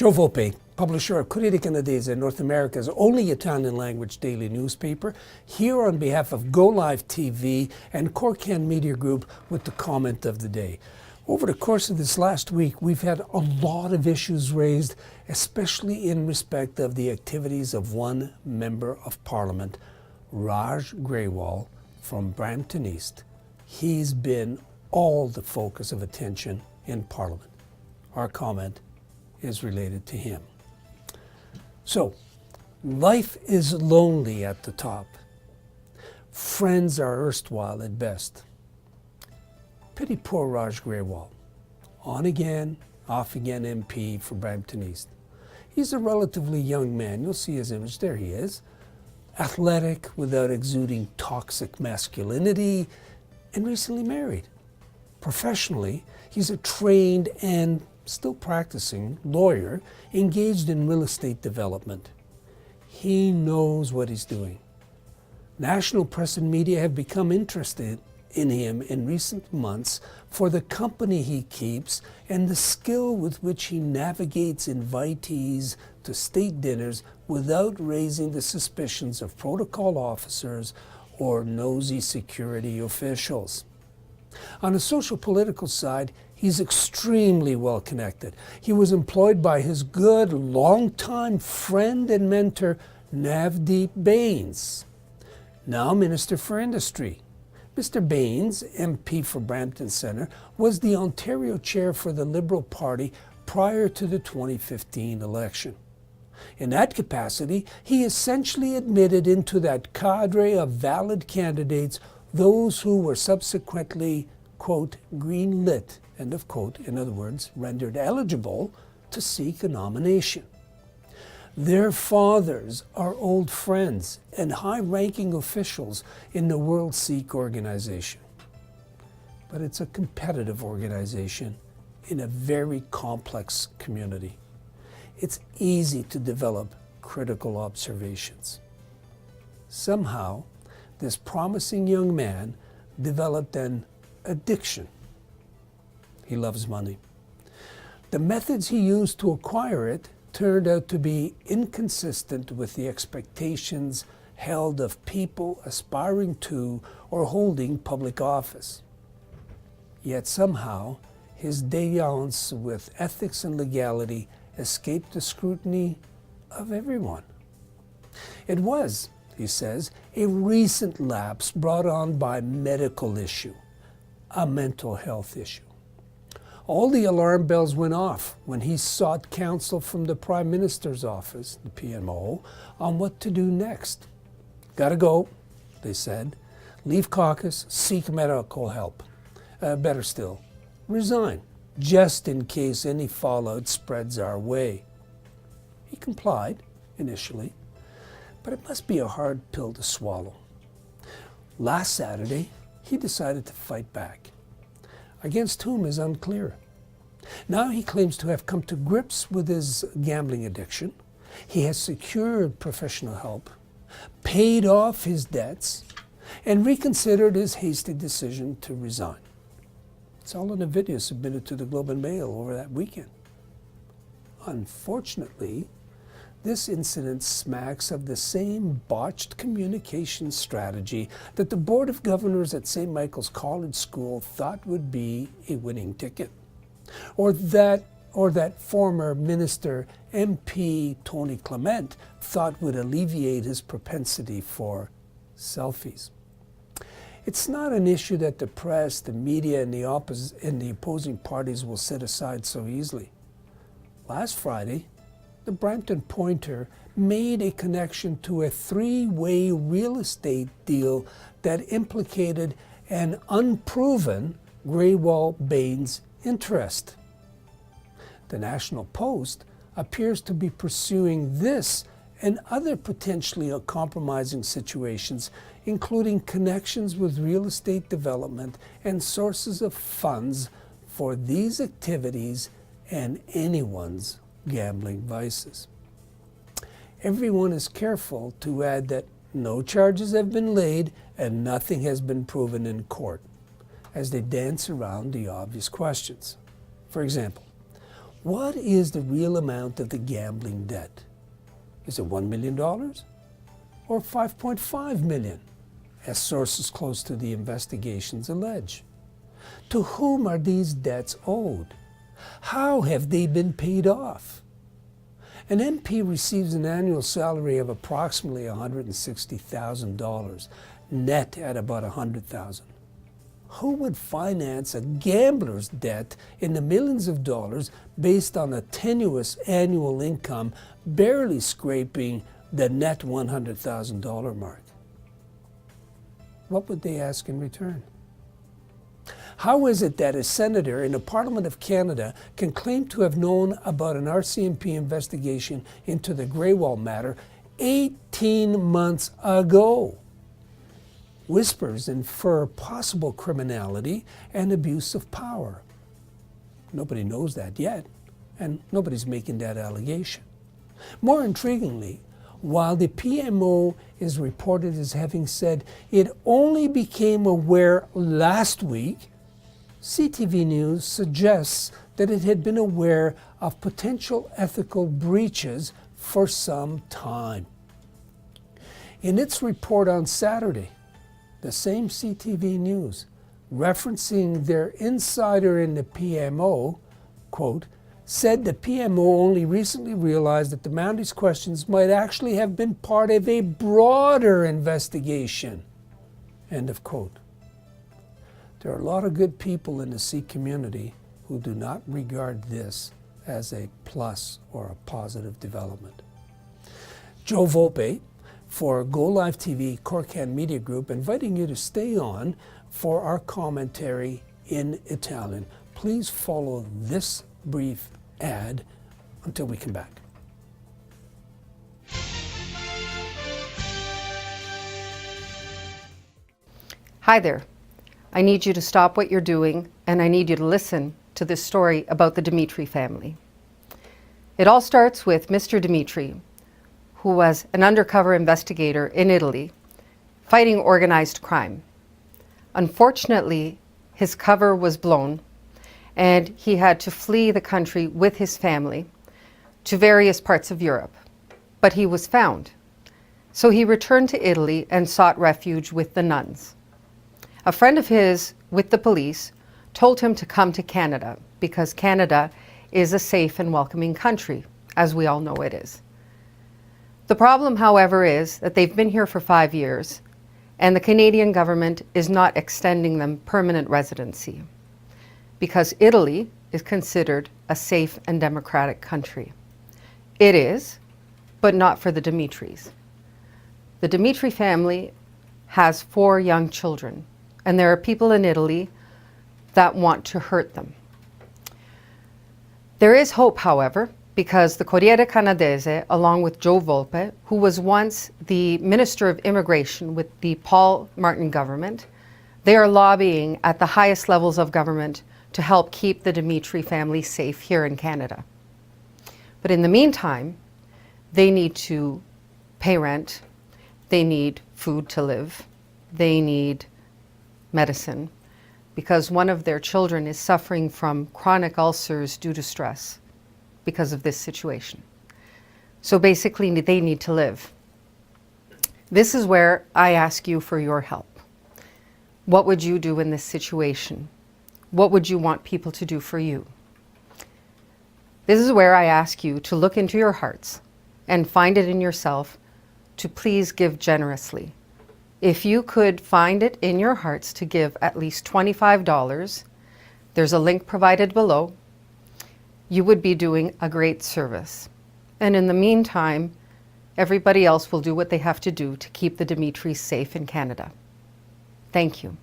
Joe Volpe, publisher of Corriere Canadese, North America's only Italian-language daily newspaper, here on behalf of Go Live TV and Corcan Media Group with the comment of the day. Over the course of this last week, we've had a lot of issues raised, especially in respect of the activities of one Member of Parliament, Raj Grewal from Brampton East. He's been all the focus of attention in Parliament. Our comment is related to him. So, life is lonely at the top. Friends are erstwhile at best. Pity poor Raj Grewal. On again, off again MP for Brampton East. He's a relatively young man. You'll see his image. There he is. Athletic, without exuding toxic masculinity, and recently married. Professionally, he's a trained and still practicing lawyer engaged in real estate development. He knows what he's doing. National press and media have become interested in him in recent months for the company he keeps and the skill with which he navigates invitees to state dinners without raising the suspicions of protocol officers or nosy security officials. On the social political side, he's extremely well connected. He was employed by his good, longtime friend and mentor, Navdeep Bains, now Minister for Industry. Mr. Bains, MP for Brampton Centre, was the Ontario chair for the Liberal Party prior to the 2015 election. In that capacity, he essentially admitted into that cadre of valid candidates those who were subsequently, quote, green-lit, end of quote, in other words, rendered eligible to seek a nomination. Their fathers are old friends and high-ranking officials in the World Sikh organization. But it's a competitive organization in a very complex community. It's easy to develop critical observations. Somehow, this promising young man developed an addiction. He loves money. The methods he used to acquire it turned out to be inconsistent with the expectations held of people aspiring to or holding public office. Yet somehow, his dalliance with ethics and legality escaped the scrutiny of everyone. It was, he says, a recent lapse brought on by medical issue, a mental health issue. All the alarm bells went off when he sought counsel from the Prime Minister's office, the PMO, on what to do next. Gotta go, they said. Leave caucus, seek medical help. Better still, resign, just in case any fallout spreads our way. He complied, initially, but it must be a hard pill to swallow. Last Saturday, he decided to fight back. Against whom is unclear. Now he claims to have come to grips with his gambling addiction. He has secured professional help, paid off his debts, and reconsidered his hasty decision to resign. It's all in a video submitted to the Globe and Mail over that weekend. Unfortunately, this incident smacks of the same botched communication strategy that the Board of Governors at St. Michael's College School thought would be a winning ticket, or that former Minister MP Tony Clement thought would alleviate his propensity for selfies. It's not an issue that the press, the media, and the opposing parties will set aside so easily. Last Friday, the Brampton Pointer made a connection to a three-way real estate deal that implicated an unproven Grewal-Bains interest. The National Post appears to be pursuing this and other potentially compromising situations, including connections with real estate development and sources of funds for these activities and anyone's gambling vices. Everyone is careful to add that no charges have been laid and nothing has been proven in court, as they dance around the obvious questions. For example, What is the real amount of the gambling debt? Is it $1 million or $5.5 million, as sources close to the investigations allege? To whom are these debts owed? How have they been paid off? An MP receives an annual salary of approximately $160,000, net at about $100,000. Who would finance a gambler's debt in the millions of dollars based on a tenuous annual income barely scraping the net $100,000 mark? What would they ask in return? How is it that a senator in the Parliament of Canada can claim to have known about an RCMP investigation into the Greywall matter 18 months ago? Whispers infer possible criminality and abuse of power. Nobody knows that yet, and nobody's making that allegation. More intriguingly, while the PMO is reported as having said it only became aware last week, CTV News suggests that it had been aware of potential ethical breaches for some time. In its report on Saturday, the same CTV News, referencing their insider in the PMO, quote, said the PMO only recently realized that the Mounties questions might actually have been part of a broader investigation, end of quote. There are a lot of good people in the Sikh community who do not regard this as a plus or a positive development. Joe Volpe for Go Live TV, Corriere Media Group, inviting you to stay on for our commentary in Italian. Please follow this brief ad until we come back. Hi there. I need you to stop what you're doing, and I need you to listen to this story about the Dimitri family. It all starts with Mr. Dimitri, who was an undercover investigator in Italy, fighting organized crime. Unfortunately, his cover was blown, and he had to flee the country with his family to various parts of Europe. But he was found. So he returned to Italy and sought refuge with the nuns. A friend of his with the police told him to come to Canada because Canada is a safe and welcoming country, as we all know it is. The problem, however, is that they've been here for 5 years, and the Canadian government is not extending them permanent residency because Italy is considered a safe and democratic country. It is, but not for the Dimitris. The Dimitri family has 4 young children, and there are people in Italy that want to hurt them. There is hope, however, because the Corriere Canadese, along with Joe Volpe, who was once the Minister of Immigration with the Paul Martin government, they are lobbying at the highest levels of government to help keep the Dimitri family safe here in Canada. But in the meantime, they need to pay rent, they need food to live, they need medicine, because one of their children is suffering from chronic ulcers due to stress because of this situation. So basically, they need to live. This is where I ask you for your help. What would you do in this situation? What would you want people to do for you? This is where I ask you to look into your hearts and find it in yourself to please give generously. If you could find it in your hearts to give at least $25, there's a link provided below, you would be doing a great service. And in the meantime, everybody else will do what they have to do to keep the Dimitris safe in Canada. Thank you.